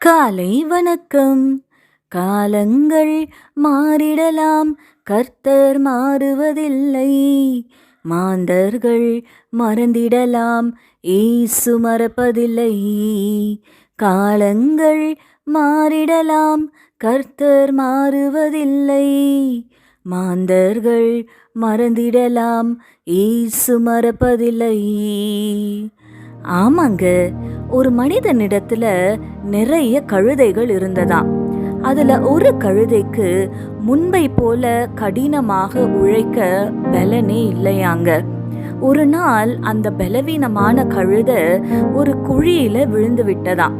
காலை வணக்கம். காலங்கள் மாறிடலாம், கர்த்தர் மாறுவதில்லை. மாந்தர்கள் மறந்திடலாம், இயேசு மறப்பதில்லை. காலங்கள் மாறிடலாம், கர்த்தர் மாறுவதில்லை. மாந்தர்கள் மறந்திடலாம், இயேசு மறப்பதில்லை. ஆமாங்க, ஒரு மனிதனிடத்துல நிறைய கழுதைகள் இருந்ததாம். அதுல ஒரு கழுதைக்கு முன்பை போல கடினமாக உழைக்க பலனே இல்லையாங்க. ஒரு நாள் அந்த பலவீனமான கழுதை ஒரு குழியில விழுந்து விட்டதாம்.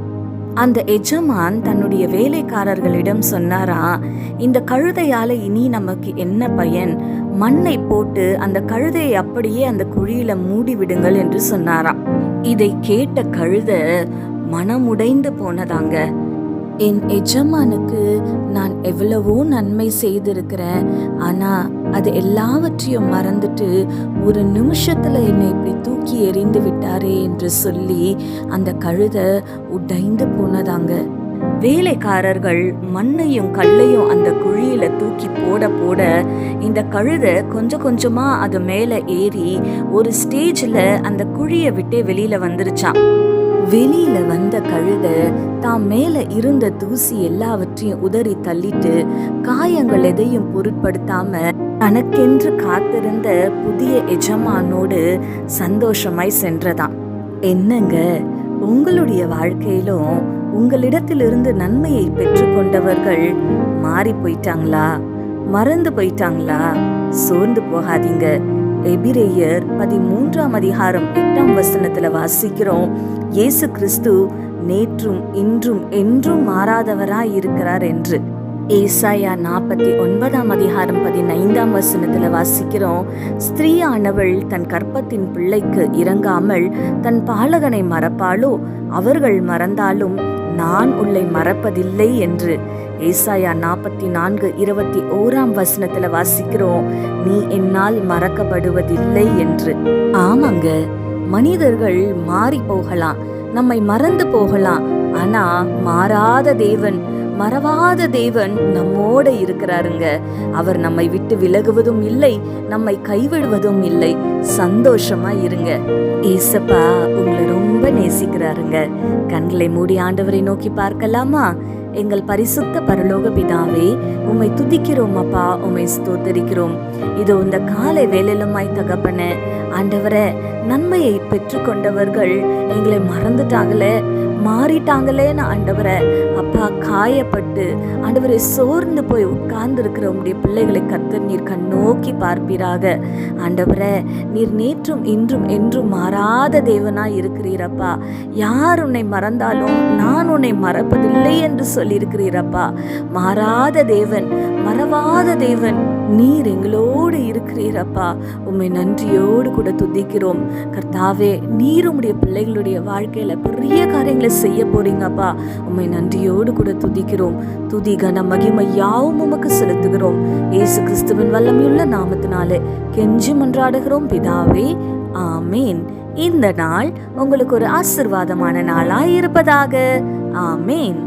அந்த எஜமான் தன்னுடைய வேலைக்காரர்களிடம் சொன்னாராம், இந்த கழுதையால இனி நமக்கு என்ன பயன்? மண்ணை போட்டு அந்த கழுதையை அப்படியே அந்த குழியில மூடி விடுங்கள் என்று சொன்னாராம். இதை கேட்ட கழுதை மனமுடைந்து போனதாங்க. என் எஜமானுக்கு நான் எவ்வளவோ நன்மை செய்திருக்கிறேன், ஆனா அது எல்லாவற்றையும் மறந்துட்டு ஒரு நிமிஷத்துல என்னை இப்படி தூக்கி எறிந்து விட்டாரே என்று சொல்லி அந்த கழுதை உடைந்து போனதாங்க. வேலைக்காரர்கள் மண்ணையும் கல்லையும் அந்த குழியில தூக்கி போட போட இந்த கழுதை கொஞ்சம் கொஞ்சமா அது மேல ஏறி ஒரு ஸ்டேஜ்ல அந்த குழியை விட்டே வெளியில வந்துருச்சான். வெளியில வந்த கழுதை தாம் மேல இருந்த தூசி எல்லாவற்றையும் உதறி தள்ளிட்டு காயங்கள் எதையும் பொருட்படுத்தாம தனக்கென்று காத்திருந்த புதிய எஜமானோடு சந்தோஷமாய் சென்றதாம். என்னங்க, உங்களுடைய வாழ்க்கையிலும் உங்களிடத்திலிருந்து நன்மையை பெற்றுக்கொண்டவர்கள் மாறி போயிட்டாங்களா? மறந்து போயிட்டாங்களா? சோர்ந்து போகாதீங்க. எபிரேயர் 13ஆம் அதிகாரம் 8ஆம் வசனத்துல வாசிக்கிறோம், இயேசு கிறிஸ்து நேற்றும் இன்றும் என்றும் மாறாதவராய் இருக்கிறார் என்று. ஏசாயா 49ஆம் அதிகாரம் 15ஆம் வசனத்துல வாசிக்கிறோம், ஸ்திரீயானவள் தன் கற்பத்தின் பிள்ளைக்கு இறங்காமல் தன் பாலகனை மறப்பாளோ? அவர்கள் மறந்தாலும் நான் உன்னை மறப்பதில்லை என்று. ஏசாயா 44:21ஆம் வசனத்துல வாசிக்கிறோம், நீ என்னால் மறக்கப்படுவதில்லை என்று. ஆமாங்க, மனிதர்கள் மாறி போகலாம், நம்மை மறந்து போகலாம், ஆனா மாறாத தேவன், மறவாத தேவன் நம்மோட இருக்கிறாருங்க. அவர் நம்மை விட்டு விலகுவதும் இல்லை, நம்மை கைவிடுவதும் இல்லை. சந்தோஷமா இருங்க. ஏசப்பா உங்களை ரொம்ப நேசிக்கிறாருங்க. கண்களை மூடி ஆண்டவரை நோக்கி பார்க்கலாமா? எங்கள் பரிசுத்த பரலோக பிதாவே, உம்மை துதிக்கிறோம் அப்பா, உம்மை ஸ்தோத்தரிக்கிறோம். இதோ இந்த காலை வேலையிலுமாய் தகப்பன ஆண்டவரை, நன்மையை பெற்றுக்கொண்டவர்கள் எங்களை மறந்துட்டாங்களே, மாறிட்டாங்களேன்னு ஆண்டவரை அப்பா காயப்பட்டு ஆண்டவரை சோர்ந்து போய் உட்கார்ந்து இருக்கிற உங்களுடைய பிள்ளைகளை கர்த்தர் நீர் கண்ணோக்கி பார்ப்பீராக. ஆண்டவரை, நீர் நேற்றும் இன்றும் என்றும் மாறாத தேவனாய் இருக்கிறீரப்பா. யார் உன்னை மறந்தாலும் நான் உன்னை மறப்பதில்லை என்று சொல்லியிருக்கிறீரப்பா. மாறாத தேவன், மறவாத தேவன், நீர் எங்களோடு இருக்கிறீரப்பா. உம்மை நன்றியோடு கூட துதிக்கிறோம் கர்த்தாவே. நீர் உம்முடைய பிள்ளைகளுடைய வாழ்க்கையில பெரிய காரியங்களை செய்ய போறீங்கப்பா. உம்மை நன்றியோடு கூட துதிக்கிறோம். துதி கன மகிமை யாவும் உமக்கு செலுத்துகிறோம். இயேசு கிறிஸ்துவின் வல்லமையுள்ள நாமத்தினாலே கெஞ்சி மன்றாடுகிறோம் பிதாவே, ஆமேன். இந்த நாள் உங்களுக்கு ஒரு ஆசீர்வாதமான நாளாய் இருப்பதாக. ஆமேன்.